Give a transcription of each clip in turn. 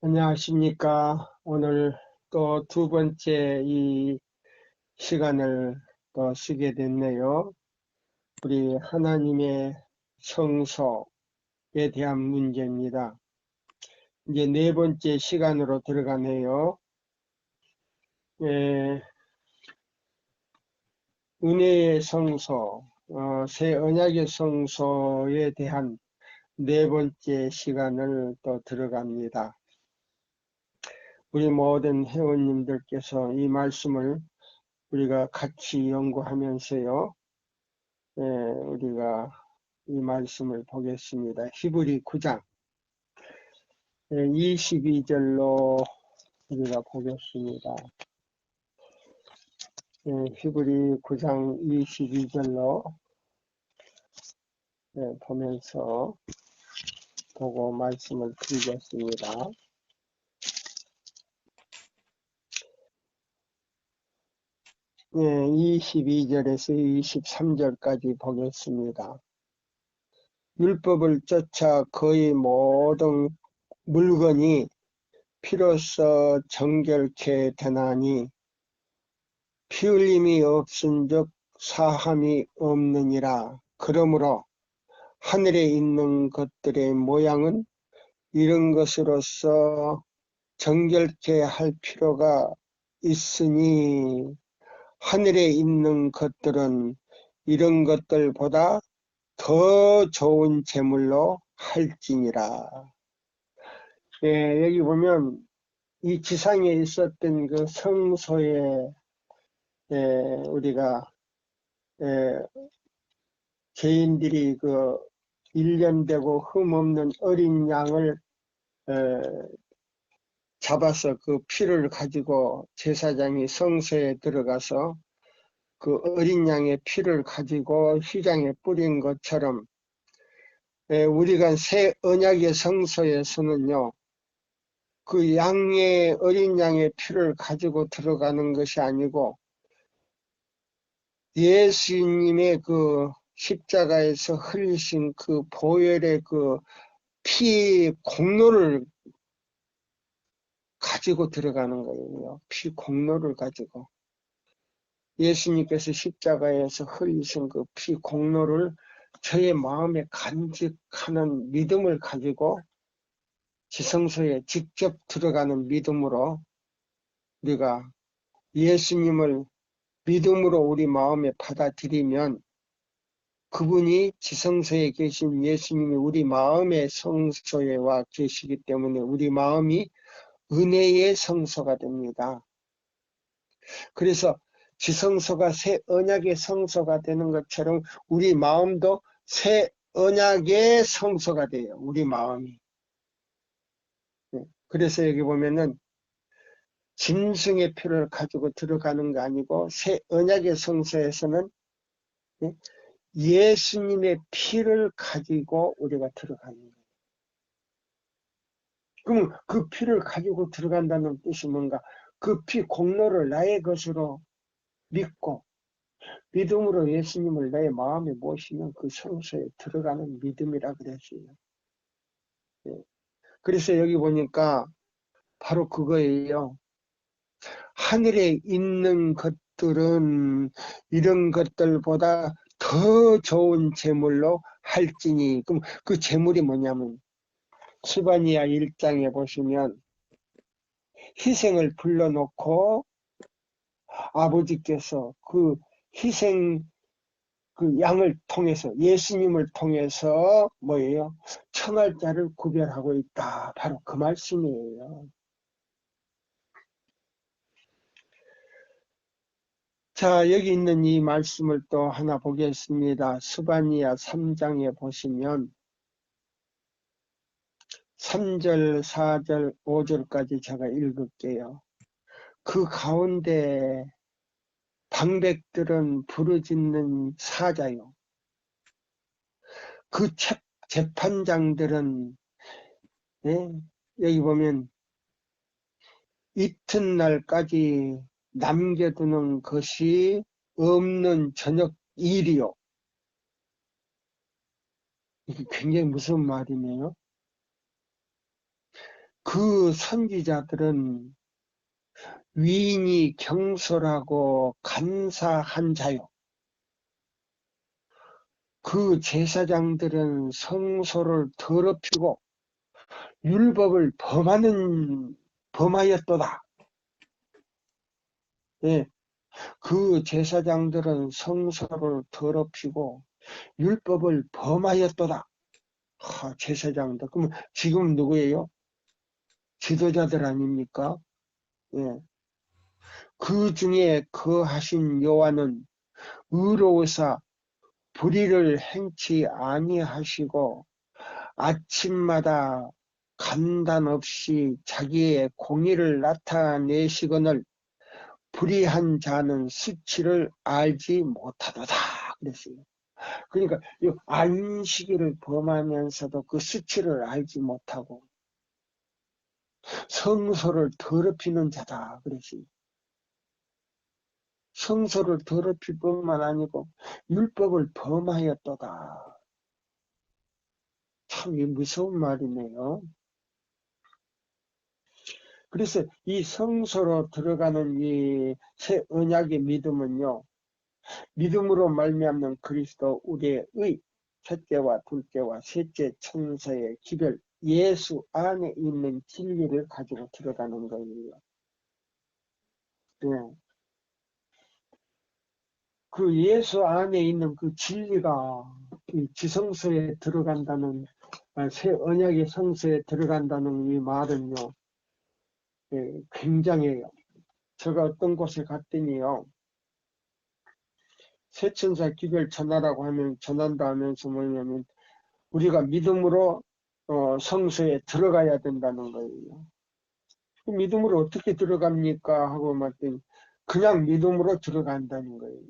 안녕하십니까. 오늘 또 두 번째 이 시간을 또 쓰게 됐네요. 우리 하나님의 성소에 대한 문제입니다. 이제 네 번째 시간으로 들어가네요. 예, 은혜의 성소, 새 언약의 성소에 대한 네 번째 시간을 또 들어갑니다. 우리 모든 회원님들께서 이 말씀을 우리가 같이 연구하면서요, 우리가 이 말씀을 보겠습니다. 히브리 9장 22절로 우리가 보겠습니다. 히브리 9장 22절로 보면서 보고 말씀을 드리겠습니다. 22절에서 23절까지 보겠습니다. 율법을 쫓아 거의 모든 물건이 피로써 정결케 되나니 피 흘림이 없은즉 사함이 없느니라. 그러므로 하늘에 있는 것들의 모양은 이런 것으로서 정결케 할 필요가 있으니 하늘에 있는 것들은 이런 것들보다 더 좋은 제물로 할지니라. 여기 보면 이 지상에 있었던 그 성소에 우리가 개인들이 그 일련되고 흠없는 어린 양을 잡아서 그 피를 가지고 제사장이 성소에 들어가서 그 어린 양의 피를 가지고 휘장에 뿌린 것처럼 우리가 새 언약의 성소에서는요, 그 어린 양의 피를 가지고 들어가는 것이 아니고 예수님의 그 십자가에서 흘리신 그 보혈의 그 피 공로를 가지고 들어가는 거예요. 피 공로를 가지고. 예수님께서 십자가에서 흘리신 그 피 공로를 저의 마음에 간직하는 믿음을 가지고 지성소에 직접 들어가는 믿음으로 우리가 예수님을 믿음으로 우리 마음에 받아들이면 그분이 지성소에 계신 예수님이 우리 마음의 성소에 와 계시기 때문에 우리 마음이 은혜의 성소가 됩니다. 그래서 지성소가 새 언약의 성소가 되는 것처럼 우리 마음도 새 언약의 성소가 돼요. 우리 마음이. 그래서 여기 보면은 짐승의 피를 가지고 들어가는 거 아니고 새 언약의 성소에서는 예수님의 피를 가지고 우리가 들어가는 거예요. 그럼 그 피를 가지고 들어간다는 뜻이 뭔가? 그 피 공로를 나의 것으로 믿고 믿음으로 예수님을 내 마음에 모시면 그 성소에 들어가는 믿음이라 그랬어요. 그래서 여기 보니까 바로 그거예요. 하늘에 있는 것들은 이런 것들보다 더 좋은 제물로 할지니. 그럼 그 제물이 뭐냐면 스바니아 1장에 보시면 희생을 불러놓고 아버지께서 그 희생 그 양을 통해서 예수님을 통해서 뭐예요? 청할 자를 구별하고 있다. 바로 그 말씀이에요. 자, 여기 있는 이 말씀을 또 하나 보겠습니다. 스바니아 3장에 보시면 3절, 4절, 5절까지 제가 읽을게요. 그 가운데 방백들은 부르짖는 사자요. 그 재판장들은 여기 보면 이튿날까지 남겨두는 것이 없는 저녁 일이요. 이게 굉장히 무서운 말이네요. 그 선지자들은 위인이 경솔하고 간사한 자요. 그 제사장들은 성소를 더럽히고 율법을 범하였도다. 예, 그 제사장들은 성소를 더럽히고 율법을 범하였도다. 제사장들. 그럼 지금 누구예요? 지도자들 아닙니까? 예. 그 중에 거하신 여호와는 의로우사 불의를 행치 아니하시고 아침마다 간단 없이 자기의 공의를 나타내시거늘 불의한 자는 수치를 알지 못하도다 그랬어요. 그러니까 이 안식일을 범하면서도 그 수치를 알지 못하고 성소를 더럽히는 자다 그랬어요. 성소를 더럽힐 뿐만 아니고 율법을 범하였도다. 참 무서운 말이네요. 그래서 이 성소로 들어가는 이 새 언약의 믿음은요, 믿음으로 말미암는 그리스도 우리의 첫째와 둘째와 셋째 천사의 기별, 예수 안에 있는 진리를 가지고 들어가는 거예요. 네. 그 예수 안에 있는 그 진리가 이 지성소에 들어간다는, 새 언약의 성소에 들어간다는 이 말은요, 굉장해요. 제가 어떤 곳에 갔더니요, 새천사 기별 전하라고 하면 전한다 하면서 뭐냐면 우리가 믿음으로 성소에 들어가야 된다는 거예요. 그 믿음으로 어떻게 들어갑니까? 하고 말더니 그냥 믿음으로 들어간다는 거예요.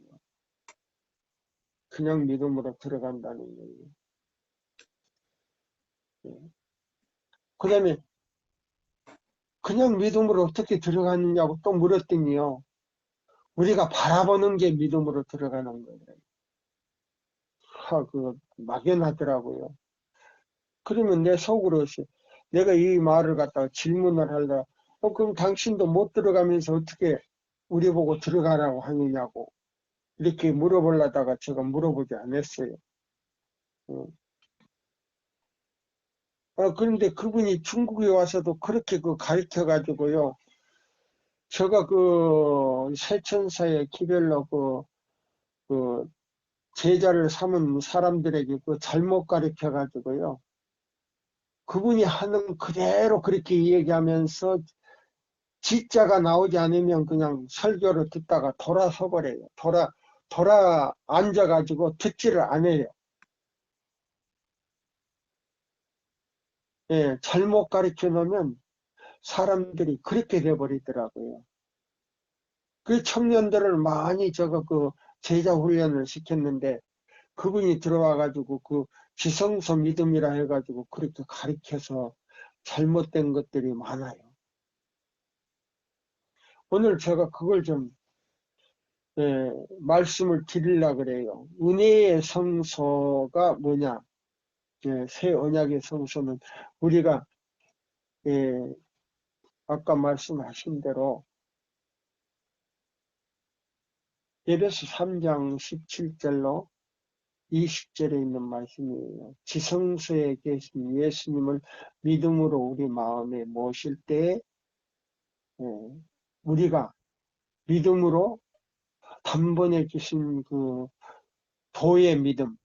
그냥 믿음으로 들어간다는 거예요. 그 다음에 그냥 믿음으로 어떻게 들어가느냐고 또 물었더니요. 우리가 바라보는 게 믿음으로 들어가는 거예요. 그거 막연하더라고요. 그러면 내 속으로 내가 이 말을 갖다가 질문을 하려다 그럼 당신도 못 들어가면서 어떻게 우리 보고 들어가라고 하느냐고 이렇게 물어보려다가 제가 물어보지 않았어요. 그런데 그분이 중국에 와서도 그렇게 가르쳐 가지고요. 제가 세천사의 기별로 제자를 삼은 사람들에게 잘못 가르쳐 가지고요. 그분이 하는 그대로 그렇게 얘기하면서 지자가 나오지 않으면 그냥 설교를 듣다가 돌아서 버려요. 돌아 앉아가지고 듣지를 않아요. 예, 잘못 가르쳐 놓으면 사람들이 그렇게 돼버리더라고요. 그 청년들을 많이 제자 훈련을 시켰는데 그분이 들어와가지고 지성소 믿음이라 해가지고 그렇게 가르쳐서 잘못된 것들이 많아요. 오늘 제가 그걸 좀 말씀을 드리려고 그래요. 은혜의 성소가 뭐냐? 새 언약의 성소는 우리가 아까 말씀하신 대로 에베소 3장 17절로 20절에 있는 말씀이에요. 지성소에 계신 예수님을 믿음으로 우리 마음에 모실 때 우리가 믿음으로 단번에 주신 도의 믿음,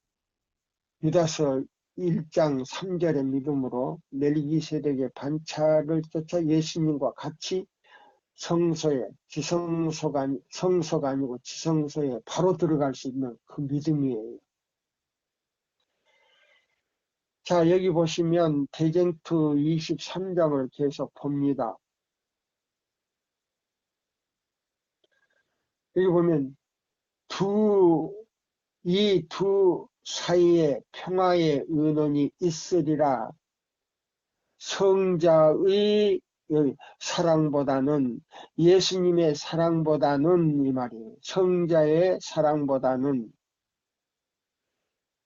유다서 1장 3절의 믿음으로 멜기세덱의 반차를 쫓아 예수님과 같이 성소에, 성소가 아니고 지성소에 바로 들어갈 수 있는 그 믿음이에요. 자, 여기 보시면 대쟁투 23장을 계속 봅니다. 여기 보면 이 두 사이에 평화의 의논이 있으리라. 성자의 사랑보다는 예수님의 사랑보다는 이 말이에요. 성자의 사랑보다는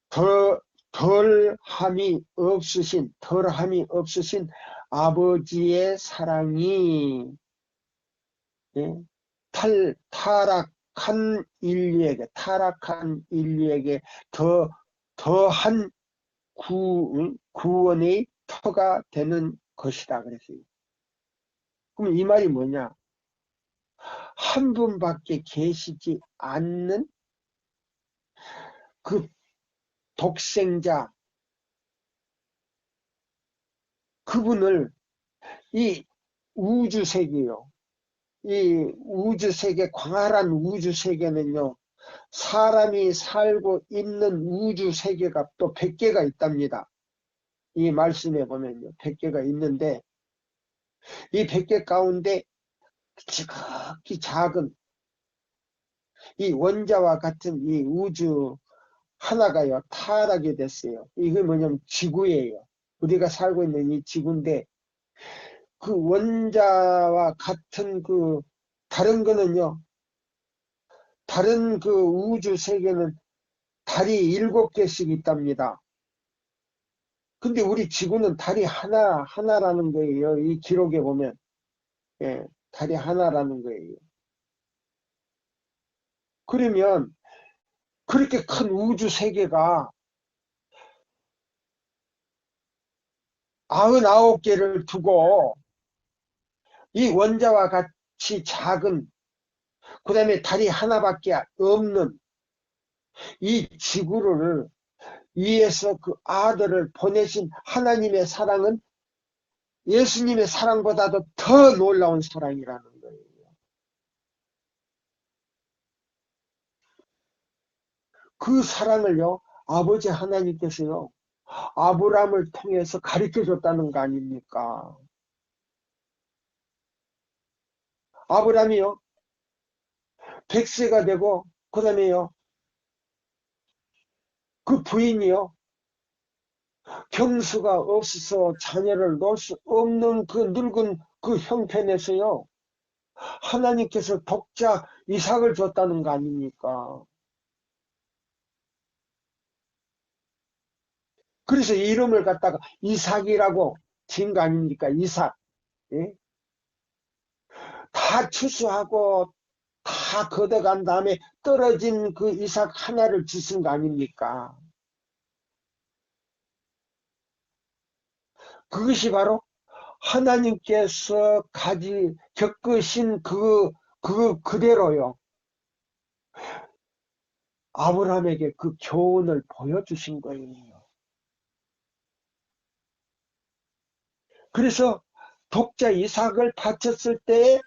더 덜함이 없으신 아버지의 사랑이, 예, 타락한 인류에게 더한 구원의 터가 되는 것이다 그랬어요. 그럼 이 말이 뭐냐? 한 분밖에 계시지 않는 그 독생자, 그분을 이 우주세계요. 이 우주세계, 광활한 우주세계는요, 사람이 살고 있는 우주세계가 또 100개가 있답니다. 이 말씀에 보면요, 100개가 있는데, 이 100개 가운데 지극히 작은 이 원자와 같은 이 우주 하나가요, 타락이 됐어요. 이게 뭐냐면 지구예요. 우리가 살고 있는 이 지구인데, 그 원자와 같은 그 다른 거는요, 다른 그 우주 세계는 달이 7개씩 있답니다. 근데 우리 지구는 달이 하나라는 거예요. 이 기록에 보면. 예, 달이 하나라는 거예요. 그러면 그렇게 큰 우주 세계가 99개를 두고 이 원자와 같이 작은, 그 다음에 달이 하나밖에 없는 이 지구를 위해서 그 아들을 보내신 하나님의 사랑은 예수님의 사랑보다도 더 놀라운 사랑이라는 거예요. 그 사랑을요, 아버지 하나님께서요, 아브라함을 통해서 가르쳐 줬다는 거 아닙니까? 아브라함이요, 100세가 되고, 그 다음에요, 그 부인이요, 경수가 없어서 자녀를 놓을 수 없는 그 늙은 그 형편에서요, 하나님께서 독자 이삭을 줬다는 거 아닙니까? 그래서 이름을 갖다가 이삭이라고 지은 거 아닙니까? 이삭. 예? 다 추수하고 다 걷어간 다음에 떨어진 그 이삭 하나를 주신 거 아닙니까? 그것이 바로 하나님께서 겪으신 그대로요. 아브라함에게 그 교훈을 보여주신 거예요. 그래서 독자 이삭을 바쳤을 때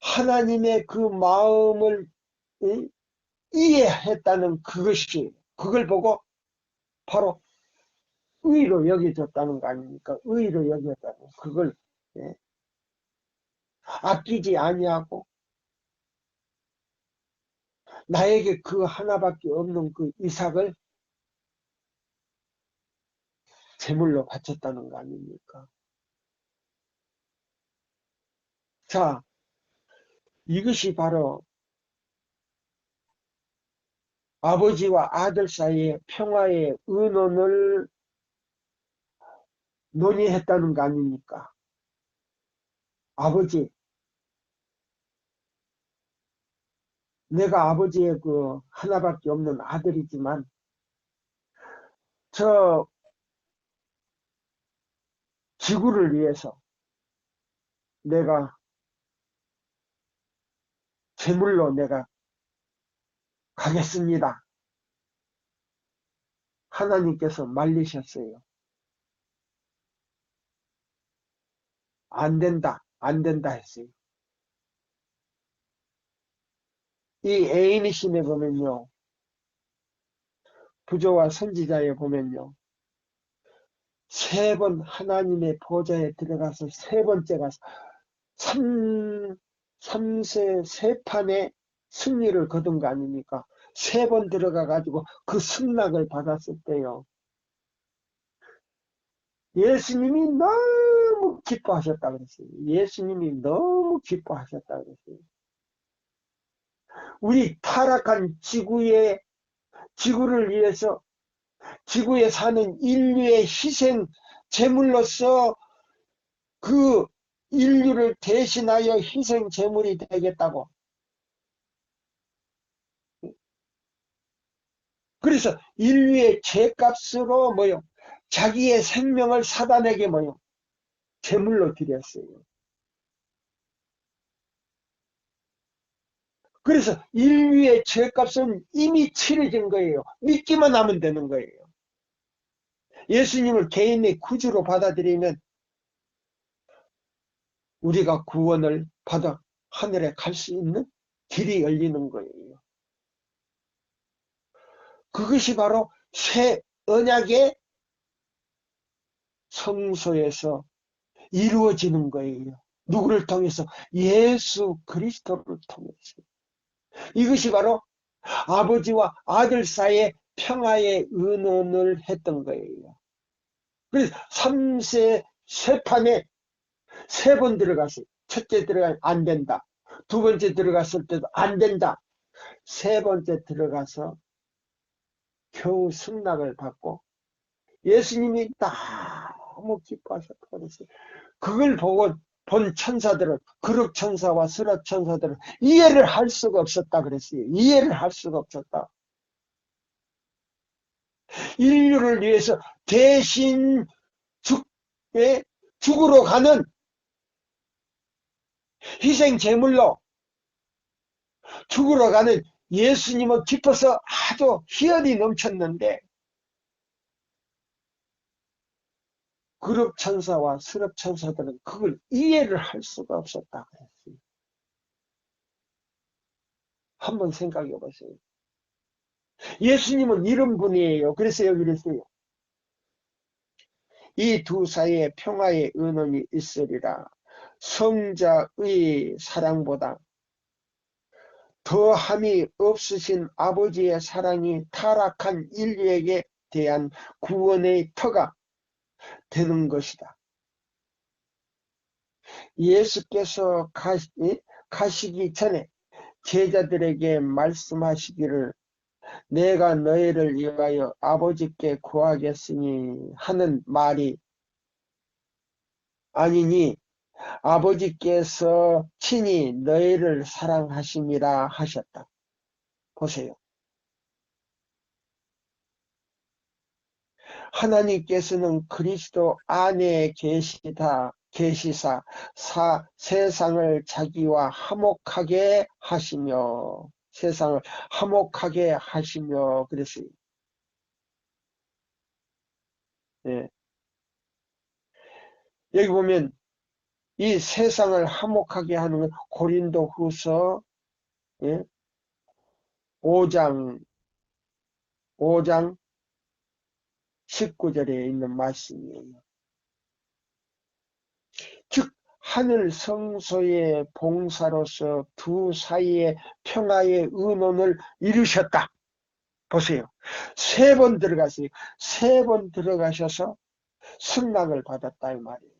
하나님의 그 마음을 이해했다는 그걸 보고 바로 의로 여겨졌다는 거 아닙니까? 의로 여겨졌다는 그걸, 예, 아끼지 아니하고 나에게 그 하나밖에 없는 그 이삭을 제물로 바쳤다는 거 아닙니까? 자, 이것이 바로 아버지와 아들 사이의 평화의 의논을 논의했다는 거 아닙니까? 아버지, 내가 아버지의 그 하나밖에 없는 아들이지만 저 지구를 위해서 내가 제물로 내가 가겠습니다. 하나님께서 말리셨어요. 안 된다, 안 된다 했어요. 이 애인이심에 보면요, 부조와 선지자에 보면요, 3번 하나님의 보좌에 들어가서 3번째가 3세 3판의 승리를 거둔 거 아닙니까? 3번 들어가 가지고 그 승낙을 받았을 때요, 예수님이 너무 기뻐하셨다 그랬어요. 예수님이 너무 기뻐하셨다 그랬어요. 우리 타락한 지구를 위해서 지구에 사는 인류의 희생 제물로서 그 인류를 대신하여 희생 제물이 되겠다고. 그래서 인류의 죄값으로 뭐요? 자기의 생명을 사단에게 뭐요? 제물로 드렸어요. 그래서 인류의 죄값은 이미 치러진 거예요. 믿기만 하면 되는 거예요. 예수님을 개인의 구주로 받아들이면 우리가 구원을 받아 하늘에 갈 수 있는 길이 열리는 거예요. 그것이 바로 새 언약의 성소에서 이루어지는 거예요. 누구를 통해서? 예수 그리스도를 통해서. 이것이 바로 아버지와 아들 사이의 평화의 의논을 했던 거예요. 그래서 3세 세판에 3번 들어갔어요. 첫째 들어가면 안 된다. 두 번째 들어갔을 때도 안 된다. 세 번째 들어가서 겨우 승낙을 받고 예수님이 너무 기뻐하셨다고 그랬어요. 그걸 보고 본 천사들은, 그룹 천사와 스럽 천사들은 이해를 할 수가 없었다 그랬어요. 이해를 할 수가 없었다. 인류를 위해서 대신 죽으러 가는 희생 제물로 죽으러 가는 예수님은 기뻐서 아주 희열이 넘쳤는데 그룹 천사와 스럽 천사들은 그걸 이해를 할 수가 없었다 그랬어요. 한번 생각해 보세요. 예수님은 이런 분이에요. 그래서 여기 그랬어요. 이 두 사이에 평화의 은원이 있으리라. 성자의 사랑보다 더함이 없으신 아버지의 사랑이 타락한 인류에게 대한 구원의 터가 되는 것이다. 예수께서 가시기 전에 제자들에게 말씀하시기를 내가 너희를 위하여 아버지께 구하겠으니 하는 말이 아니니 아버지께서 친히 너희를 사랑하심이라 하셨다. 보세요. 하나님께서는 그리스도 안에 계시사 세상을 자기와 화목하게 하시며 세상을 화목하게 하시며 그랬어요. 예. 여기 보면 이 세상을 화목하게 하는 건 고린도후서 5장 19절에 있는 말씀이에요. 즉 하늘 성소의 봉사로서 두 사이의 평화의 의논을 이루셨다. 보세요. 3번 들어갔어요. 3번 들어가셔서 승낙을 받았다 이 말이에요.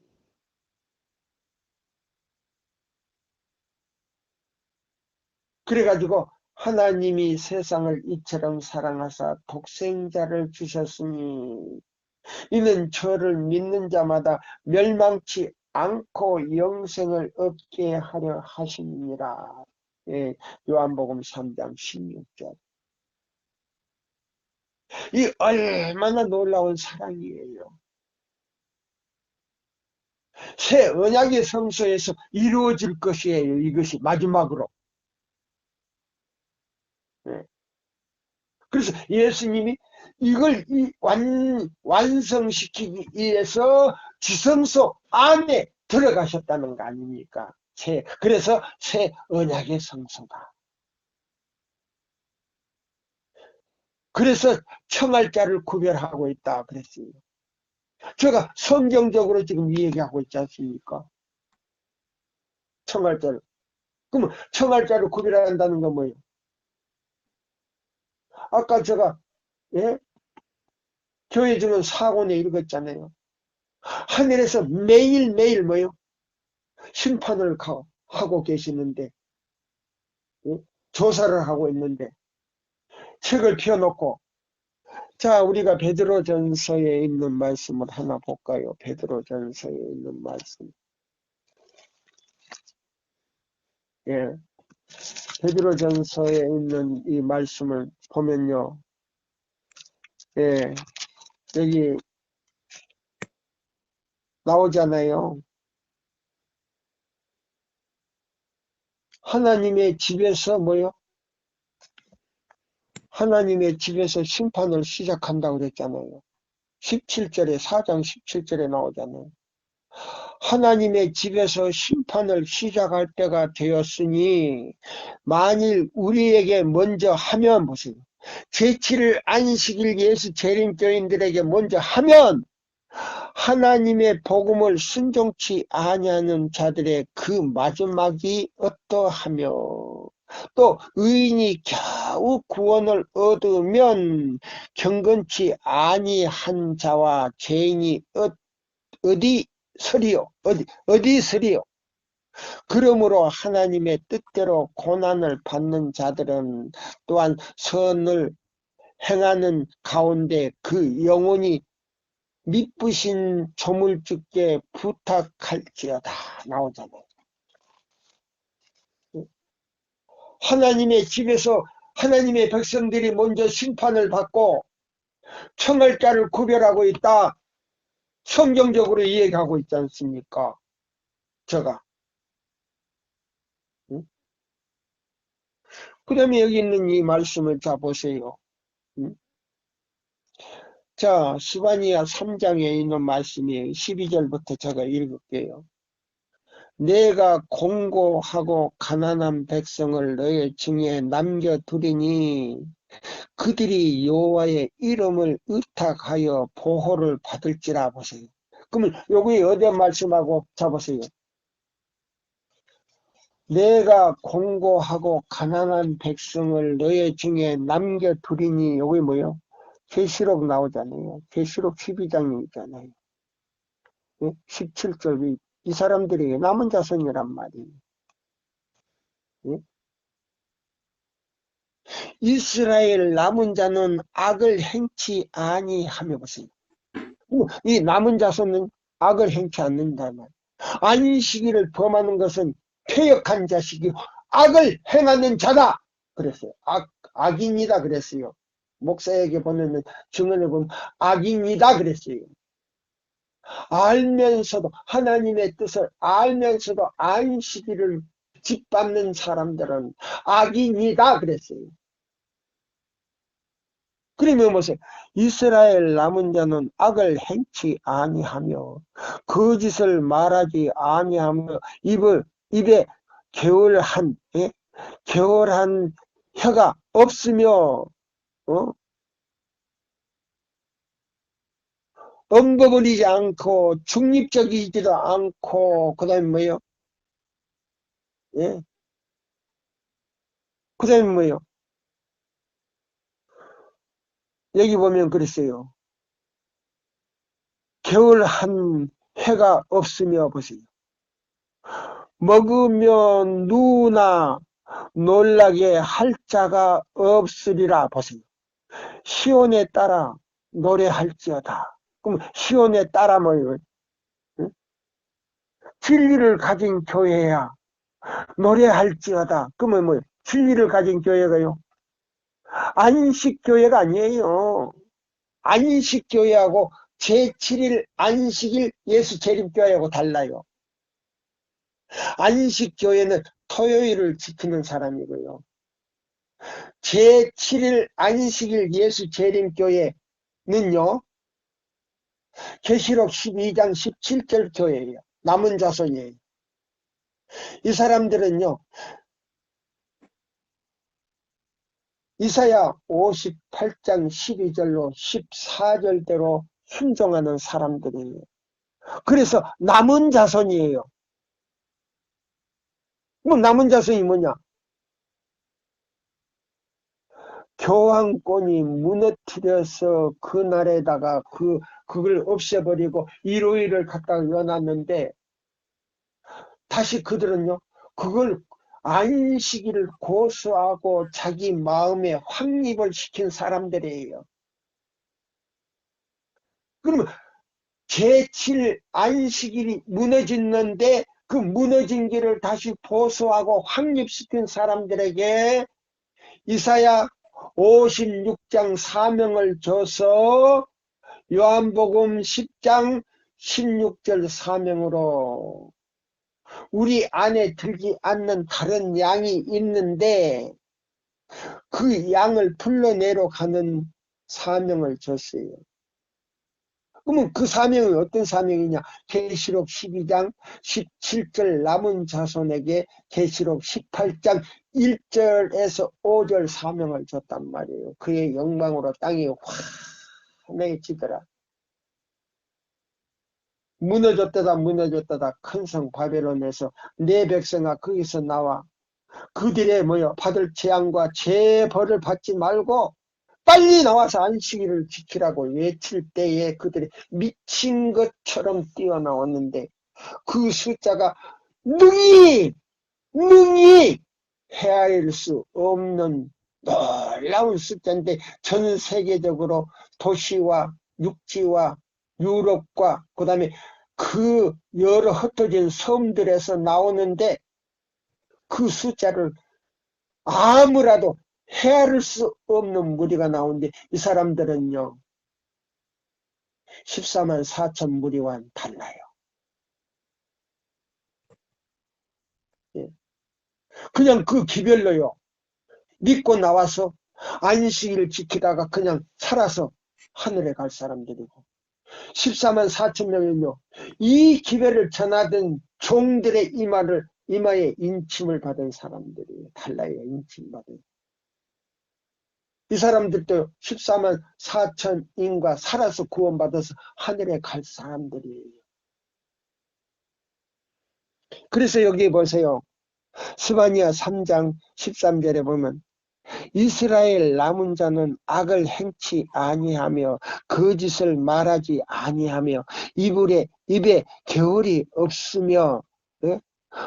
그래가지고 하나님이 세상을 이처럼 사랑하사 독생자를 주셨으니 이는 저를 믿는 자마다 멸망치 않고 영생을 얻게 하려 하십니다. 예, 요한복음 3장 16절. 이 얼마나 놀라운 사랑이에요. 새 언약의 성소에서 이루어질 것이에요. 이것이 마지막으로. 예. 그래서 예수님이 이걸 완성시키기 위해서 지성소 안에 들어가셨다는 거 아닙니까? 그래서 새 언약의 성소다. 그래서 청할자를 구별하고 있다 그랬어요. 제가 성경적으로 지금 이 얘기하고 있지 않습니까? 청할자를. 그러면 청할자를 구별한다는 건 뭐예요? 아까 제가 교회 주는 사고내 읽었잖아요. 하늘에서 매일매일 뭐요? 심판을 하고 계시는데 조사를 하고 있는데 책을 펴놓고 자, 우리가 베드로전서에 있는 말씀을 하나 볼까요? 베드로전서에 있는 말씀. 예. 베드로전서에 있는 이 말씀을 보면요. 예. 여기 나오잖아요. 하나님의 집에서 뭐요? 하나님의 집에서 심판을 시작한다고 그랬잖아요. 17절에, 4장 17절에 나오잖아요. 하나님의 집에서 심판을 시작할 때가 되었으니 만일 우리에게 먼저 하면 보세요. 제7일 안식일 예수 재림교인들에게 먼저 하면 하나님의 복음을 순종치 아니하는 자들의 그 마지막이 어떠하며 또 의인이 겨우 구원을 얻으면 경건치 아니한 자와 죄인이 어디 서리요? 어디 서리요? 그러므로 하나님의 뜻대로 고난을 받는 자들은 또한 선을 행하는 가운데 그 영혼이 미쁘신 조물주께 부탁할지어다 나오잖아요. 하나님의 집에서 하나님의 백성들이 먼저 심판을 받고 청할자를 구별하고 있다. 성경적으로 이야기하고 있지 않습니까? 제가. 그 다음에 여기 있는 이 말씀을 자 보세요. 자, 스바니아 3장에 있는 말씀이 12절부터 제가 읽을게요. 내가 공고하고 가난한 백성을 너의 증에 남겨두리니 그들이 여호와의 이름을 의탁하여 보호를 받을지라 보세요. 그러면 여기 어디 말씀하고 잡으세요. 내가 공고하고 가난한 백성을 너의 증에 남겨두리니 여기 뭐요? 계시록 나오잖아요. 계시록 12장이 있잖아요. 17절 이 사람들이 남은 자손이란 말이에요. 이스라엘 남은 자는 악을 행치 아니하며 보세요. 이 남은 자손은 악을 행치 않는다는 말. 안식일을 범하는 것은 패역한 자식이 악을 행하는 자다 그랬어요. 악인이다 그랬어요. 목사에게 보내는 증언을 보면 악인이다 그랬어요. 알면서도 하나님의 뜻을 알면서도 안식일을 짓밟는 사람들은 악인이다 그랬어요. 그러면 뭐세요? 이스라엘 남은 자는 악을 행치 아니하며 거짓을 말하지 아니하며 입에 게을한 혀가 없으며 언거버리지 않고 중립적이지도 않고 그 다음에 뭐요? 예? 그 다음에 뭐요? 여기 보면 그랬어요. 게을한 해가 없으며 보세요. 먹으면 누나 놀라게 할 자가 없으리라 보세요. 시온에 따라 노래할지어다. 그럼 시온에 따라 뭐예요? 응? 진리를 가진 교회야 노래할지어다. 그러면 뭐예요? 진리를 가진 교회가요? 안식교회가 아니에요. 안식교회하고 제7일 안식일 예수 재림교회하고 달라요. 안식교회는 토요일을 지키는 사람이고요. 제7일 안식일 예수 재림교회는요. 계시록 12장 17절 교회예요. 남은 자손이에요. 이 사람들은요. 이사야 58장 12절로 14절대로 순종하는 사람들이에요. 그래서 남은 자손이에요. 뭐 남은 자손이 뭐냐? 교황권이 무너뜨려서 그날에다가 그걸 없애버리고 일요일을 갖다가 여놨는데 다시 그들은요 그걸 안식일을 고수하고 자기 마음에 확립을 시킨 사람들이에요. 그러면 제7 안식일이 무너졌는데 그 무너진 길을 다시 보수하고 확립시킨 사람들에게 이사야 56장 사명을 줘서 요한복음 10장 16절 사명으로 우리 안에 들지 않는 다른 양이 있는데 그 양을 불러내러 가는 사명을 줬어요. 그러면 그 사명이 어떤 사명이냐? 계시록 12장 17절 남은 자손에게 계시록 18장 1절에서 5절 사명을 줬단 말이에요. 그의 영광으로 땅이 환해지더라. 무너졌다다 무너졌다다 큰 성 바벨론에서 내 백성아 거기서 나와 그들의 받을 재앙과 재벌을 받지 말고 빨리 나와서 안식일을 지키라고 외칠 때에 그들이 미친 것처럼 뛰어나왔는데 그 숫자가 능히 헤아릴 수 없는 놀라운 숫자인데 전 세계적으로 도시와 육지와 유럽과 그 다음에 그 여러 흩어진 섬들에서 나오는데 그 숫자를 아무라도 헤아릴 수 없는 무리가 나오는데 이 사람들은요 14만 4천 무리와는 달라요. 예. 그냥 그 기별로요 믿고 나와서 안식일을 지키다가 그냥 살아서 하늘에 갈 사람들이고 14만 4천 명은요 이 기별을 전하던 종들의 이마에 인침을 받은 사람들이 달라요. 인침받은 이 사람들도 14만 4천인과 살아서 구원받아서 하늘에 갈 사람들이에요. 그래서 여기 보세요. 스바냐 3장 13절에 보면 이스라엘 남은 자는 악을 행치 아니하며 거짓을 말하지 아니하며 입에 겨울이 없으며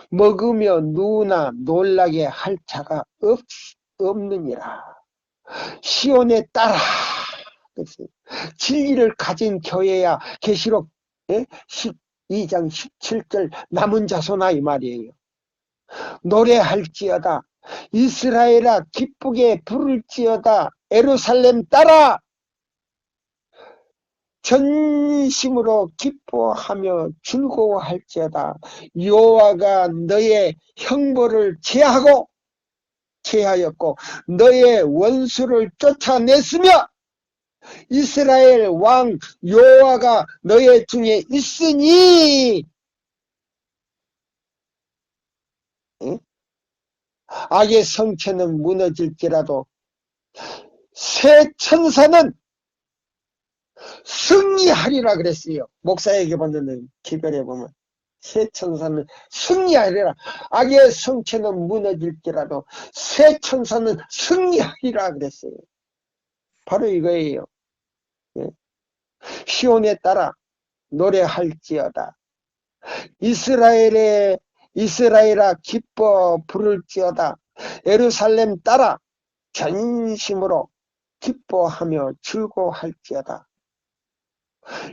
먹으며 누우나 놀라게 할 자가 없느니라. 시온에 따라 진리를 가진 교회야. 계시록 12장 17절 남은 자손아 이 말이에요. 노래할지어다 이스라엘아 기쁘게 부를지어다 예루살렘 따라 전심으로 기뻐하며 즐거워할지어다 여호와가 너의 형벌을 제하였고 너의 원수를 쫓아냈으며 이스라엘 왕 여호와가 너의 중에 있으니 악의 성체는 무너질지라도 새 천사는 승리하리라 그랬어요. 목사에게 받는 기별에 보면 새 천사는 승리하리라. 악의 성체는 무너질지라도 새 천사는 승리하리라 그랬어요. 바로 이거예요. 시온에 따라 노래할지어다 이스라엘아 기뻐 부를지어다 예루살렘 따라 전심으로 기뻐하며 즐거워할지어다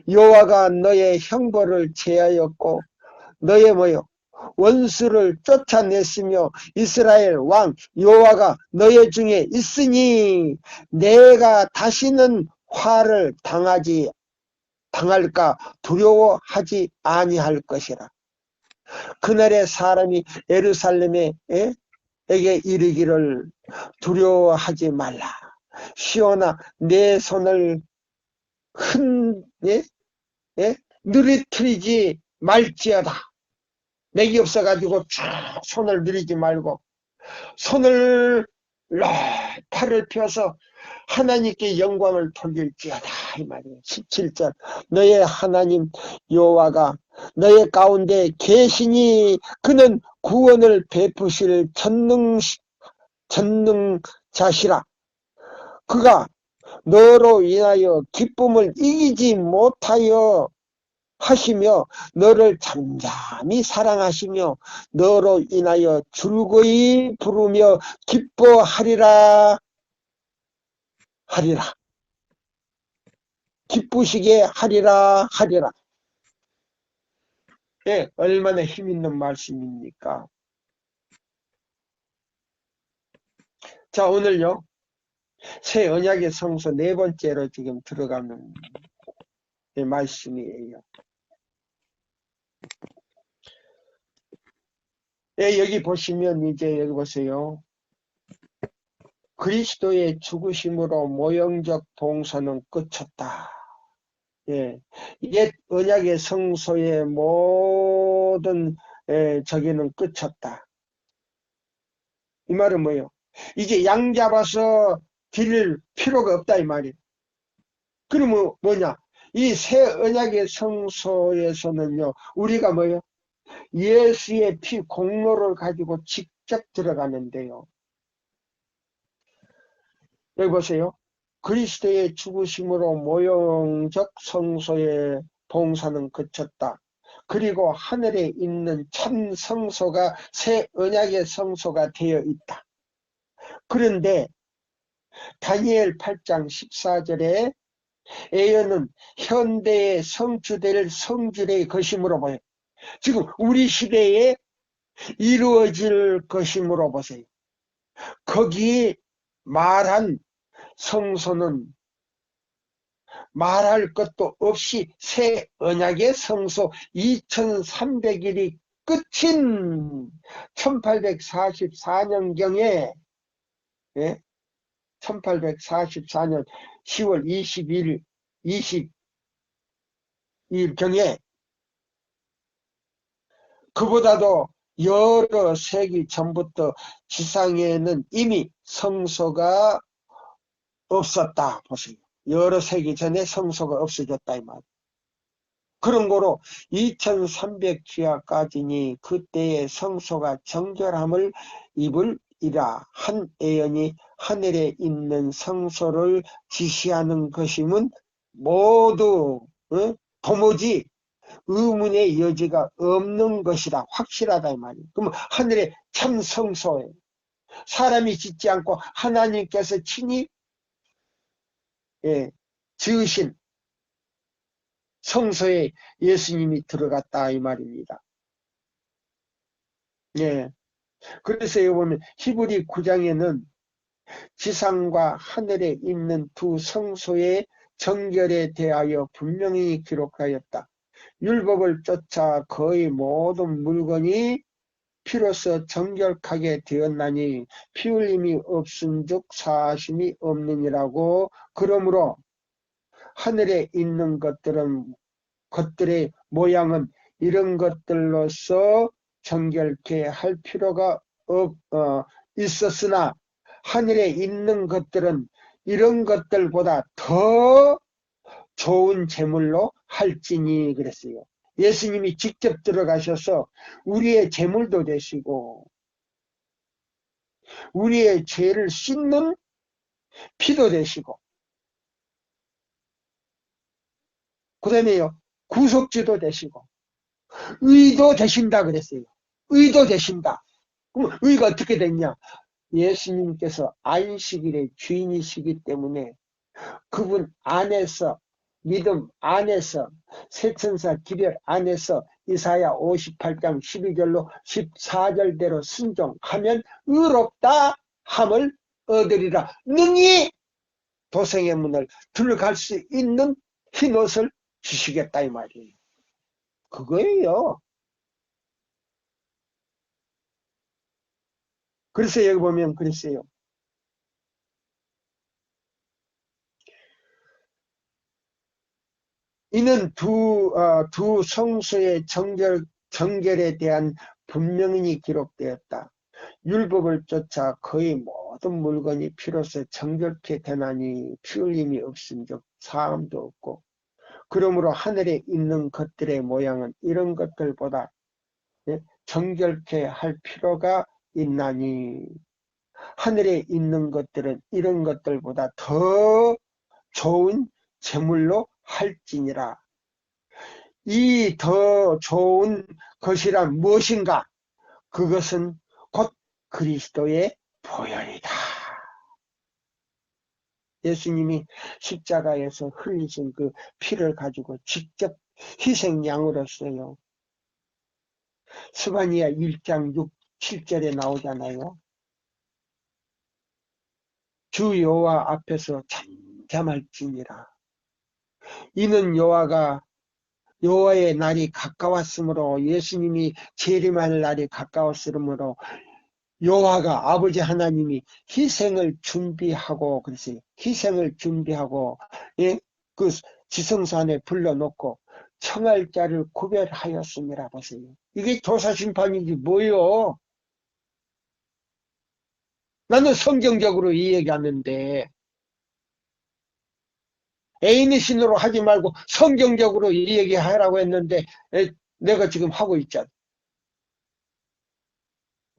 여호와가 너의 형벌을 제하였고 너의 원수를 쫓아냈으며 이스라엘 왕 여호와가 너의 중에 있으니 내가 다시는 화를 당할까 두려워하지 아니할 것이라. 그날의 사람이 예루살렘에게 이르기를 두려워하지 말라. 시온아 내 손을 느리트리지 말지어다. 맥이 없어가지고 손을 느리지 말고 손을 팔을 펴서 하나님께 영광을 돌릴지어다 이 말이에요. 17절 너의 하나님 여호와가 너의 가운데 계시니 그는 구원을 베푸실 전능자시라. 그가 너로 인하여 기쁨을 이기지 못하여 하시며 너를 잠잠히 사랑하시며 너로 인하여 즐거이 부르며 기뻐하리라. 기쁘시게 하리라 하리라. 예, 얼마나 힘있는 말씀입니까? 자, 오늘요 새 언약의 성소 네 번째로 지금 들어가는 말씀이에요. 예, 여기 보시면 이제 여기 보세요. 그리스도의 죽으심으로 모형적 동서는 끝쳤다. 예, 옛 언약의 성소의 모든 저기는 끝쳤다. 이 말은 뭐예요? 이제 양 잡아서 드릴 필요가 없다 이 말이에요. 그러면 뭐냐? 이 새 언약의 성소에서는요, 우리가 뭐예요? 예수의 피 공로를 가지고 직접 들어가는데요. 여기 보세요. 그리스도의 죽으심으로 모형적 성소의 봉사는 그쳤다. 그리고 하늘에 있는 참 성소가 새 언약의 성소가 되어 있다. 그런데 다니엘 8장 14절에 에어는 현대에 성취될 성질의 것이므로 보여요. 지금 우리 시대에 이루어질 것이므로 보세요. 거기 말한 성소는 말할 것도 없이 새 언약의 성소 2300일이 끝인 1844년경에 1844년 10월 20일 20일경에 그보다도 여러 세기 전부터 지상에는 이미 성소가 없었다. 보세요. 여러 세기 전에 성소가 없어졌다 이 말. 그런 거로 2300주야까지니 그때의 성소가 정결함을 입을이라 한 예언이 하늘에 있는 성소를 지시하는 것이면 모두 도무지 의문의 여지가 없는 것이다. 확실하다 이 말이에요. 그럼 하늘의 참 성소에 사람이 짓지 않고 하나님께서 친히 지으신 성소에 예수님이 들어갔다 이 말입니다. 예. 그래서 여기 보면 히브리 9장에는 지상과 하늘에 있는 두 성소의 정결에 대하여 분명히 기록하였다. 율법을 쫓아 거의 모든 물건이 피로써 정결하게 되었나니 피 흘림이 없은즉 사심이 없느니라고. 그러므로 하늘에 있는 것들의 모양은 이런 것들로서 정결케 할 필요가 있었으나 하늘에 있는 것들은 이런 것들보다 더 좋은 제물로 할지니 그랬어요. 예수님이 직접 들어가셔서 우리의 제물도 되시고 우리의 죄를 씻는 피도 되시고 그 다음에요 구속주도 되시고 의도 되신다 그랬어요. 의도 되신다. 그럼 의가 어떻게 됐냐? 예수님께서 안식일의 주인이시기 때문에 그분 안에서 믿음 안에서 새천사 기별 안에서 이사야 58장 12절로 14절대로 순종하면 의롭다 함을 얻으리라. 능히 도생의 문을 들어갈 수 있는 흰옷을 주시겠다 이 말이에요. 그거예요. 그래서 여기 보면 그랬어요. 이는 두 성소의 정결에 대한 분명히 기록되었다. 율법을 쫓아 거의 모든 물건이 피로써 정결케 되나니 피 흘림이 없은즉 사함도 없고 그러므로 하늘에 있는 것들의 모양은 이런 것들보다 정결케 할 필요가 있나니 하늘에 있는 것들은 이런 것들보다 더 좋은 제물로 할지니라. 이 더 좋은 것이란 무엇인가? 그것은 곧 그리스도의 보혈이다. 예수님이 십자가에서 흘리신 그 피를 가지고 직접 희생양으로서요. 스바니아 1장 6, 7절에 나오잖아요. 주 여호와 앞에서 잠잠할지니라. 이는 여호와의 날이 가까웠으므로, 예수님이 재림할 날이 가까웠으므로 여호와가 아버지 하나님이 희생을 준비하고, 그랬어요. 희생을 준비하고, 예? 그 지성소 안에 불러놓고 청할 자를 구별하였습니다. 보세요. 이게 조사심판이지 뭐요? 나는 성경적으로 이 얘기하는데, 애인의 신으로 하지 말고 성경적으로 이 얘기하라고 했는데, 내가 지금 하고 있잖아.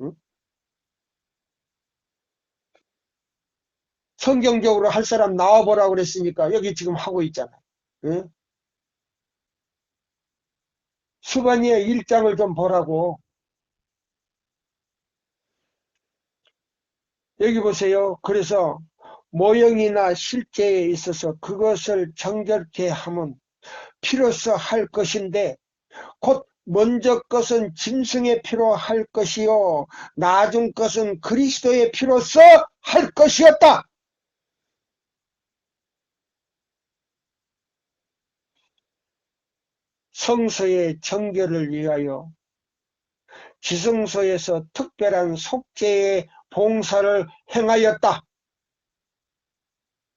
응? 성경적으로 할 사람 나와보라고 그랬으니까 여기 지금 하고 있잖아. 응? 수바니의 1장을 좀 보라고. 여기 보세요. 그래서 모형이나 실제에 있어서 그것을 정결케 하면 피로써 할 것인데, 곧 먼저 것은 짐승의 피로 할 것이요 나중 것은 그리스도의 피로써 할 것이었다. 성소의 정결을 위하여 지성소에서 특별한 속죄의 봉사를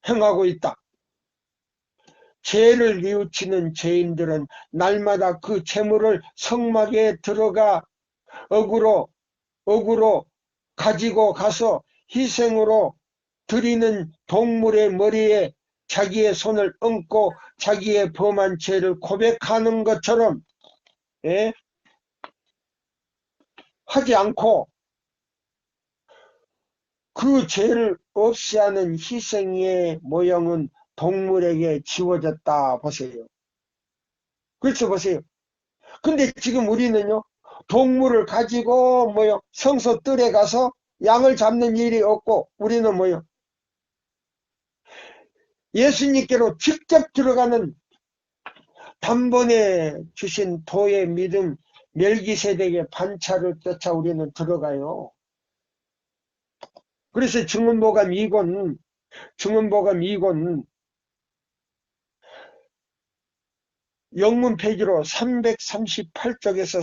행하고 있다. 죄를 뉘우치는 죄인들은 날마다 그 제물을 성막에 들어가 어구로 가지고 가서 희생으로 드리는 동물의 머리에 자기의 손을 얹고 자기의 범한 죄를 고백하는 것처럼, 예? 하지 않고 그 죄를 없이 하는 희생의 모형은 동물에게 지워졌다. 보세요. 그렇죠. 보세요. 근데 지금 우리는요, 동물을 가지고 성소 뜰에 가서 양을 잡는 일이 없고, 우리는 예수님께로 직접 들어가는 단번에 주신 도의 믿음 멜기세덱의 반차를 쫓아 우리는 들어가요. 그래서 증언보감 2권 영문 페이지로 338쪽에서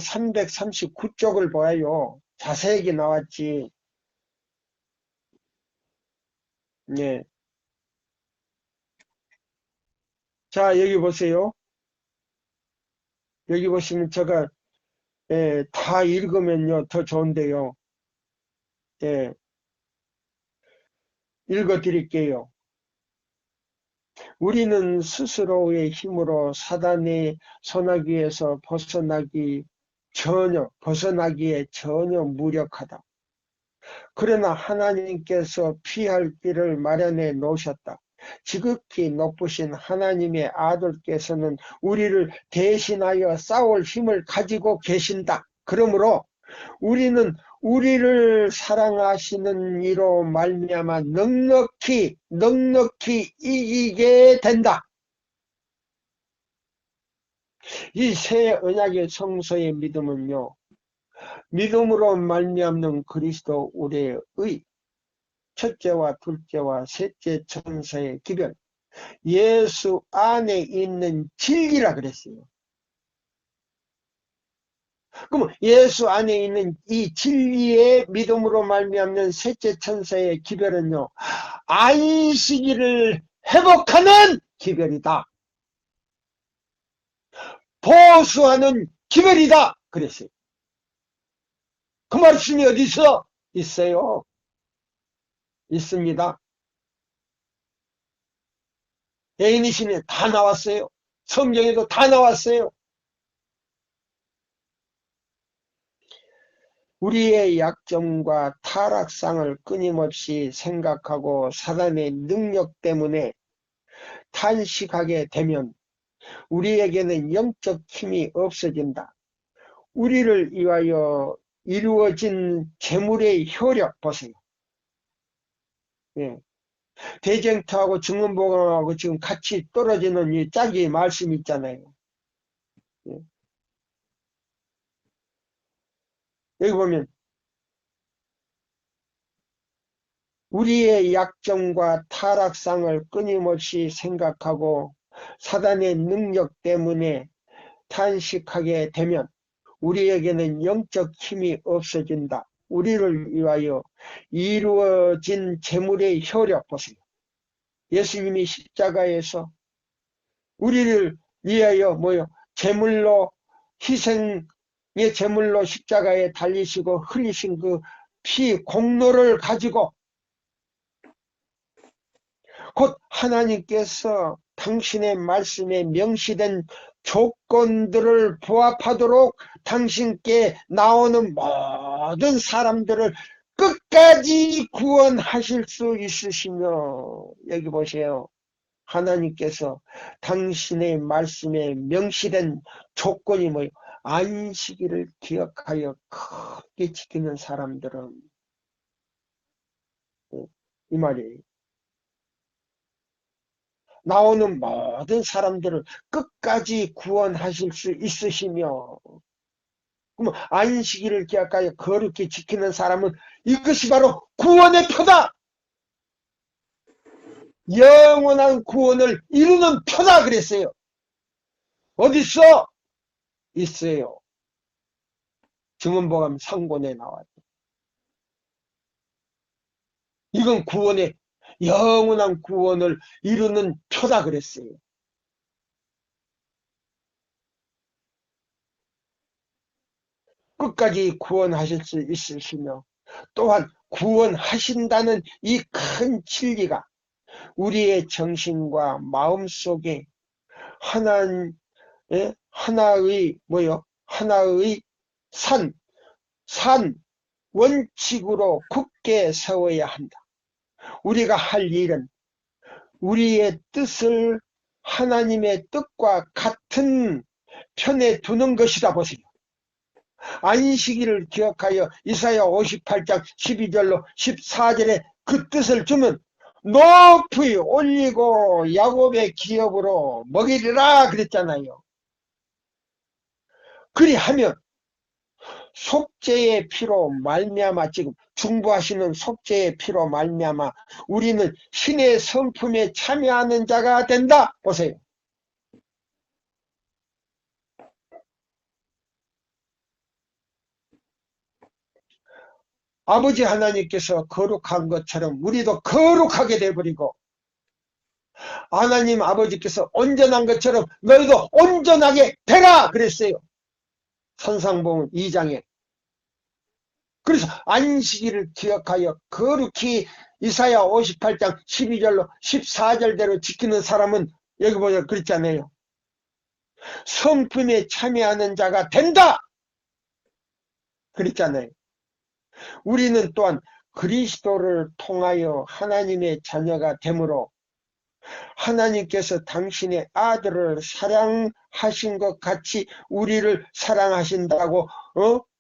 339쪽을 보아요. 자세하게 나왔지. 예. 자, 여기 보세요. 여기 보시면 제가 다 읽으면요 더 좋은데요. 예, 읽어 드릴게요. 우리는 스스로의 힘으로 사단의 손아귀에서 벗어나기에 전혀 무력하다. 그러나 하나님께서 피할 길을 마련해 놓으셨다. 지극히 높으신 하나님의 아들께서는 우리를 대신하여 싸울 힘을 가지고 계신다. 그러므로 우리는 우리를 사랑하시는 이로 말미암아 넉넉히 이기게 된다. 이 새 언약의 성소의 믿음은요, 믿음으로 말미암는 그리스도 우리의 첫째와 둘째와 셋째 천사의 기별, 예수 안에 있는 진리라 그랬어요. 그럼 예수 안에 있는 이 진리의 믿음으로 말미암는 셋째 천사의 기별은요, 안식일을 회복하는 기별이다. 보수하는 기별이다. 그랬어요. 그 말씀이 어디서 있어요? 있습니다. 애인이신에 다 나왔어요. 성경에도 다 나왔어요. 우리의 약점과 타락상을 끊임없이 생각하고 사단의 능력 때문에 탄식하게 되면 우리에게는 영적 힘이 없어진다. 우리를 위하여 이루어진 재물의 효력 보세요. 예. 대쟁투하고 증언복음하고 지금 같이 떨어지는 이 짝이 말씀이 있잖아요. 예. 여기 보면 우리의 약점과 타락상을 끊임없이 생각하고 사단의 능력 때문에 탄식하게 되면 우리에게는 영적 힘이 없어진다. 우리를 위하여 이루어진 제물의 효력 보세요. 예수님이 십자가에서 우리를 위하여 뭐요? 제물로 희생의 제물로 십자가에 달리시고 흘리신 그 피 공로를 가지고 곧 하나님께서 당신의 말씀에 명시된 조건들을 부합하도록 당신께 나오는 모든 사람들을 끝까지 구원하실 수 있으시며, 여기 보세요. 하나님께서 당신의 말씀에 명시된 조건이 뭐예요? 안식일을 기억하여 크게 지키는 사람들은, 이 말이에요. 나오는 모든 사람들을 끝까지 구원하실 수 있으시며, 그럼 안식일을 기억하여 거룩히 지키는 사람은 이것이 바로 구원의 표다. 영원한 구원을 이루는 표다 그랬어요. 어딨어? 있어요. 증언복음 3권에 나와요. 이건 구원의 영원한 구원을 이루는 표다 그랬어요. 끝까지 구원하실 수 있으시며 또한 구원하신다는 이 큰 진리가 우리의 정신과 마음속에 하나의 하나의 산 원칙으로 굳게 세워야 한다. 우리가 할 일은 우리의 뜻을 하나님의 뜻과 같은 편에 두는 것이다 보세요. 안식일을 기억하여 이사야 58장 12절로 14절에 그 뜻을 주면 높이 올리고 야곱의 기업으로 먹이리라 그랬잖아요. 그리하면 속죄의 피로 말미암아, 지금 중보하시는 속죄의 피로 말미암아 우리는 신의 성품에 참여하는 자가 된다. 보세요. 아버지 하나님께서 거룩한 것처럼 우리도 거룩하게 돼버리고, 하나님 아버지께서 온전한 것처럼 너희도 온전하게 되라 그랬어요. 산상봉 2장에. 그래서 안식일을 기억하여 거룩히 이사야 58장 12절로 14절대로 지키는 사람은 여기 보자 그랬잖아요. 성품에 참여하는 자가 된다 그랬잖아요. 우리는 또한 그리스도를 통하여 하나님의 자녀가 되므로 하나님께서 당신의 아들을 사랑하신 것 같이 우리를 사랑하신다고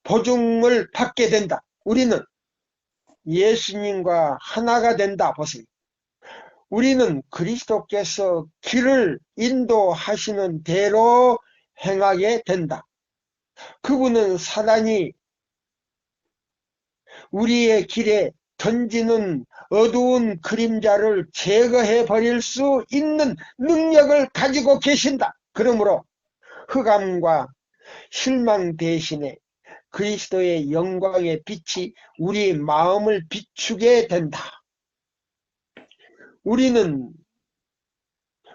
보증을 받게 된다. 우리는 예수님과 하나가 된다. 보세요. 우리는 그리스도께서 길을 인도하시는 대로 행하게 된다. 그분은 사단이 우리의 길에 던지는 어두운 그림자를 제거해 버릴 수 있는 능력을 가지고 계신다. 그러므로 흑암과 실망 대신에 그리스도의 영광의 빛이 우리 마음을 비추게 된다.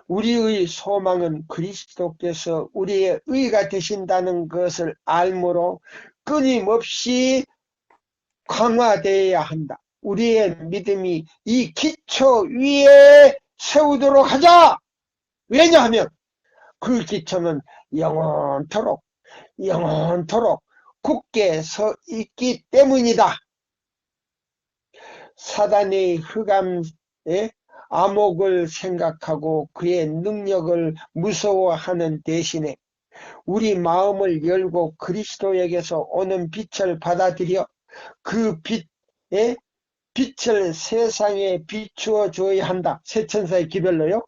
우리의 소망은 그리스도께서 우리의 의가 되신다는 것을 알므로 끊임없이 강화되어야 한다. 우리의 믿음이 이 기초 위에 세우도록 하자. 왜냐하면 그 기초는 영원토록 굳게 서 있기 때문이다. 사단의 흑암의 암흑을 생각하고 그의 능력을 무서워하는 대신에 우리 마음을 열고 그리스도에게서 오는 빛을 받아들여 그 빛을 세상에 비추어 줘야 한다. 세 천사의 기별로요.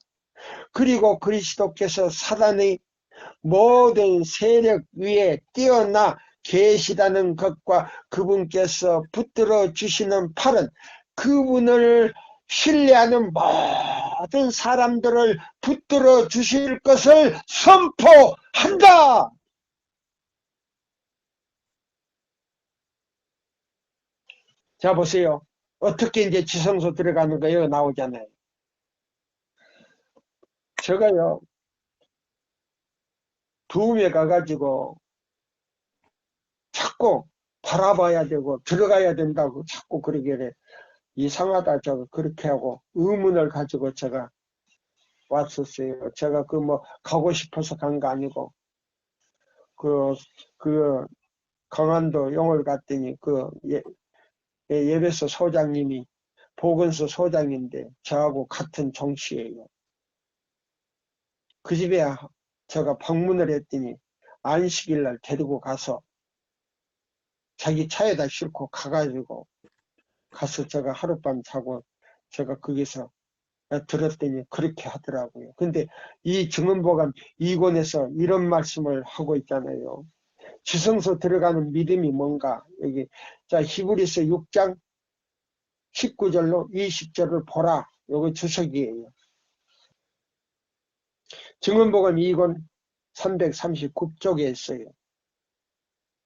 그리고 그리스도께서 사단의 모든 세력 위에 뛰어나 계시다는 것과 그분께서 붙들어 주시는 팔은 그분을 신뢰하는 모든 사람들을 붙들어 주실 것을 선포한다. 자, 보세요. 어떻게 이제 지성소 들어가는 거 여기 나오잖아요. 제가요, 도움에 가가지고 자꾸 바라봐야 되고 들어가야 된다고 자꾸 그러길래 이상하다, 저거 그렇게 하고 의문을 가지고 제가 왔었어요. 제가 그 뭐 가고 싶어서 간 거 아니고 그 강원도 용을 갔더니 예배소 소장님이 보건소 소장인데 저하고 같은 종씨예요. 그 집에 제가 방문을 했더니 안식일 날 데리고 가서 자기 차에다 싣고 가가지고 가서 제가 하룻밤 자고 제가 거기서 들었더니 그렇게 하더라고요. 근데 이 증언보감 2권에서 이런 말씀을 하고 있잖아요. 지성소 들어가는 믿음이 뭔가. 여기 자 히브리서 6장 19절로 20절을 보라. 요거 주석이에요. 증언보감 2권 339쪽에 있어요.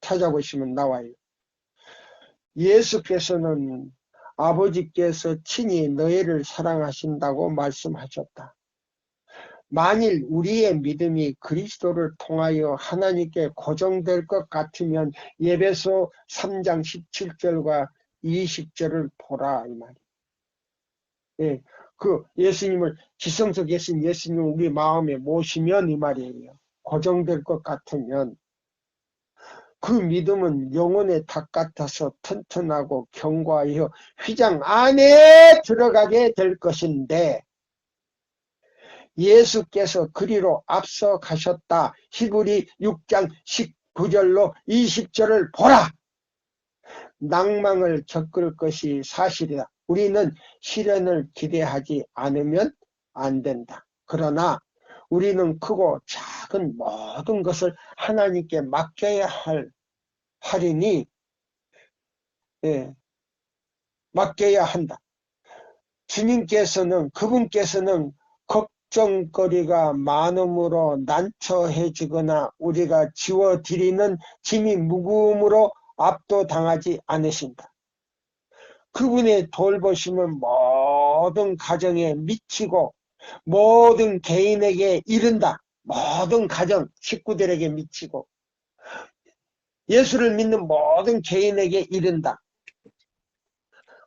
찾아보시면 나와요. 예수께서는 아버지께서 친히 너희를 사랑하신다고 말씀하셨다. 만일 우리의 믿음이 그리스도를 통하여 하나님께 고정될 것 같으면 예배소 3장 17절과 20절을 보라 이 말이에요. 예, 그 예수님을 지성소 계신 예수님을 우리 마음에 모시면 이 말이에요. 고정될 것 같으면 그 믿음은 영혼의 닭 같아서 튼튼하고 견고하여 휘장 안에 들어가게 될 것인데 예수께서 그리로 앞서 가셨다. 히브리 6장 19절로 20절을 보라. 낭망을 겪을 것이 사실이다. 우리는 시련을 기대하지 않으면 안 된다. 그러나 우리는 크고 작은 모든 것을 하나님께 맡겨야 하리니 맡겨야 한다. 주님께서는 그분께서는 걱정거리가 많음으로 난처해지거나 우리가 지워드리는 짐이 무거움으로 압도당하지 않으신다. 그분의 돌보심은 모든 가정에 미치고 모든 개인에게 이른다. 모든 가정, 식구들에게 미치고 예수를 믿는 모든 개인에게 이른다.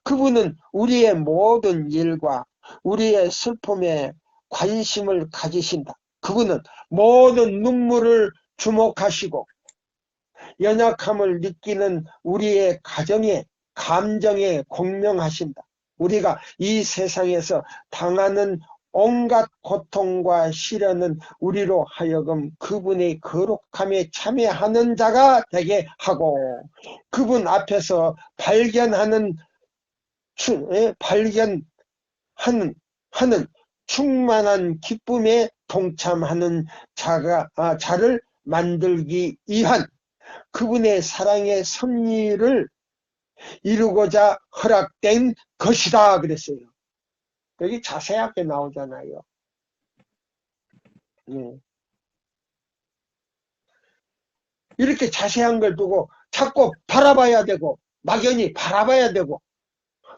그분은 우리의 모든 일과 우리의 슬픔에 관심을 가지신다. 그분은 모든 눈물을 주목하시고 연약함을 느끼는 우리의 가정에 감정에 공명하신다. 우리가 이 세상에서 당하는 온갖 고통과 시련은 우리로 하여금 그분의 거룩함에 참여하는 자가 되게 하고 그분 앞에서 발견하는 충만한 기쁨에 동참하는 자를 만들기 위한 그분의 사랑의 섭리를 이루고자 허락된 것이다 그랬어요. 여기 자세하게 나오잖아요. 이렇게 자세한 걸 두고 자꾸 바라봐야 되고 막연히 바라봐야 되고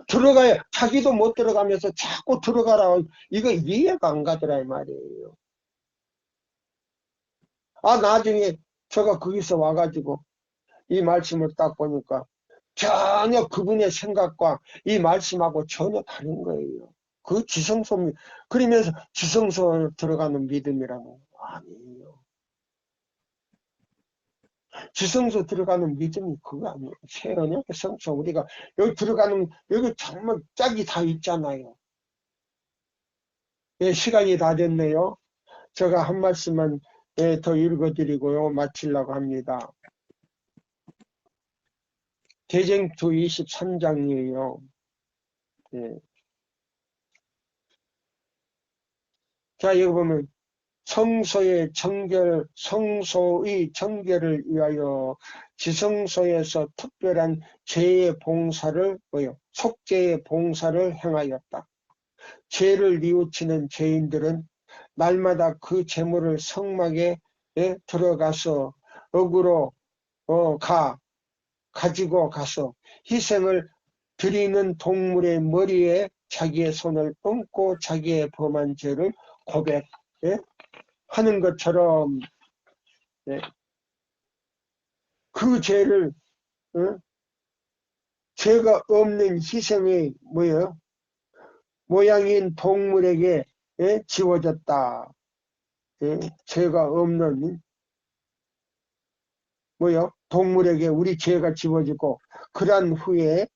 들어가야 자기도 못 들어가면서 자꾸 들어가라. 이거 이해가 안 가더라 이 말이에요. 나중에 제가 거기서 와가지고 이 말씀을 딱 보니까 전혀 그분의 생각과 이 말씀하고 전혀 다른 거예요. 그 지성소, 그러면서 지성소 들어가는 믿음이라고 아니에요. 지성소 들어가는 믿음이 그거 아니에요. 새 언약의 성소 우리가 여기 들어가는 여기 정말 짝이 다 있잖아요. 시간이 다 됐네요. 제가 한 말씀만 더 읽어드리고요. 마치려고 합니다. 대쟁투 23장이에요. 예. 자, 여기 보면 성소의 정결을 위하여 지성소에서 특별한 죄의 봉사를 속죄의 봉사를 행하였다. 죄를 뉘우치는 죄인들은 날마다 그 제물을 성막에 들어가서 어그로 가지고 가서 희생을 드리는 동물의 머리에 자기의 손을 얹고 자기의 범한 죄를 고백하는 것처럼 그 죄를 죄가 없는 희생의 모양인 동물에게 지워졌다. 죄가 없는 동물에게 우리 죄가 지워지고 그러한 후에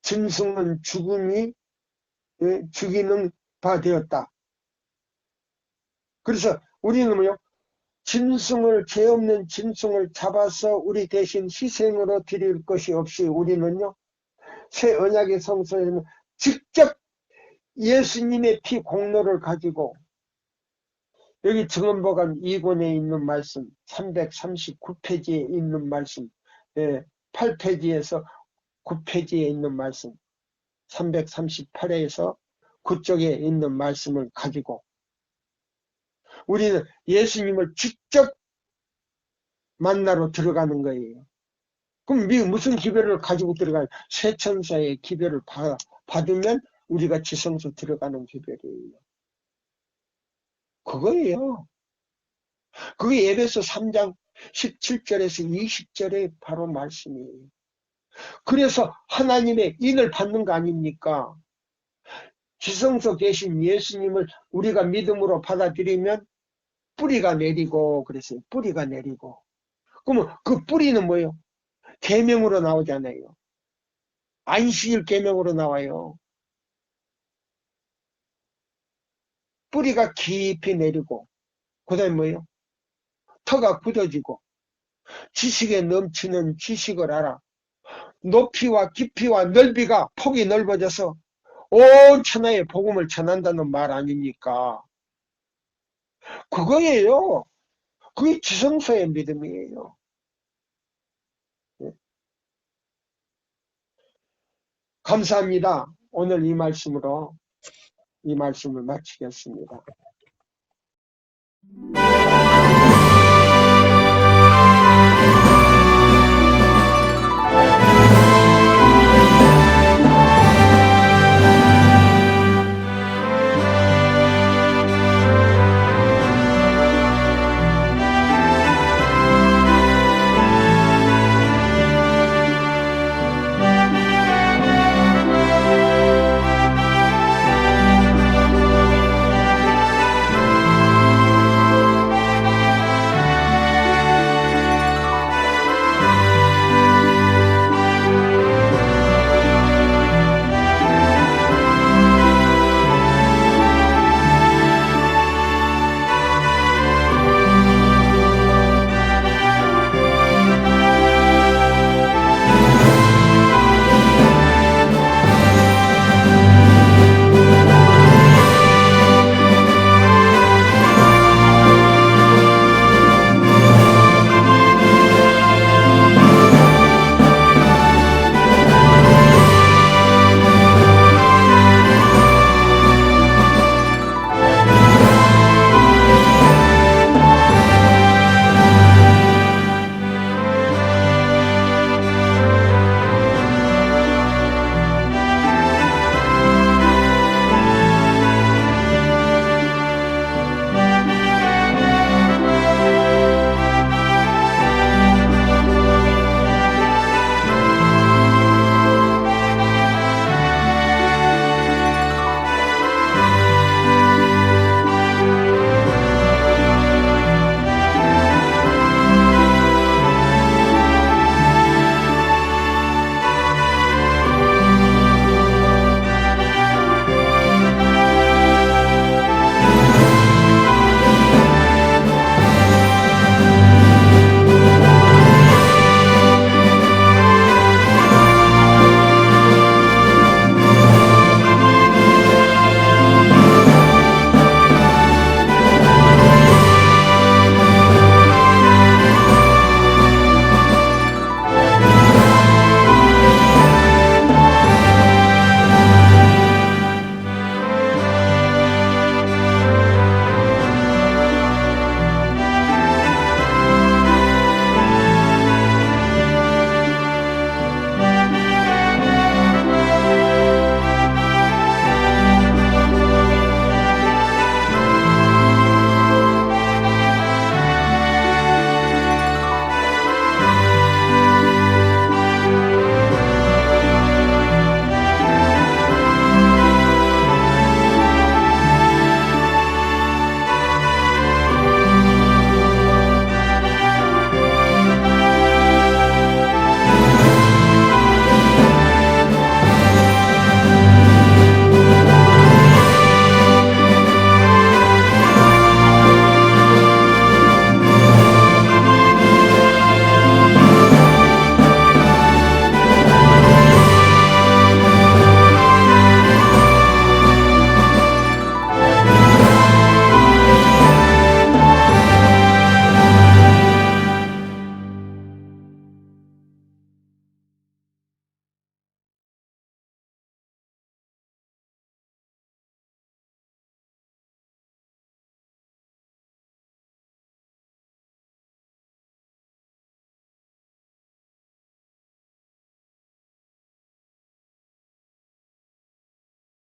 짐승은 죽음이 죽이는 바 되었다. 그래서 우리는 짐승을 죄 없는 짐승을 잡아서 우리 대신 희생으로 드릴 것이 없이 우리는요 새 언약의 성소에는 직접 예수님의 피 공로를 가지고 여기 증언보감 2권에 있는 말씀 339페이지에 있는 말씀 8페이지에서 9페이지에 있는 말씀 338에서 그쪽에 있는 말씀을 가지고 우리는 예수님을 직접 만나러 들어가는 거예요. 그럼 무슨 기별을 가지고 들어가요? 세천사의 기별을 받으면 우리가 지성소 들어가는 기별이에요. 그거예요. 그게 에베소 3장 17절에서 20절의 바로 말씀이에요. 그래서 하나님의 인을 받는 거 아닙니까? 지성소 계신 예수님을 우리가 믿음으로 받아들이면 뿌리가 내리고 그랬어요. 뿌리가 내리고. 그러면 그 뿌리는 뭐예요? 계명으로 나오잖아요. 안식일 계명으로 나와요. 뿌리가 깊이 내리고 그 다음에 뭐예요? 터가 굳어지고 지식에 넘치는 지식을 알아. 높이와 깊이와 넓이가 폭이 넓어져서 온 천하에 복음을 전한다는 말 아닙니까? 그거예요. 그게 지성소의 믿음이에요. 감사합니다. 오늘 이 말씀으로 이 말씀을 마치겠습니다.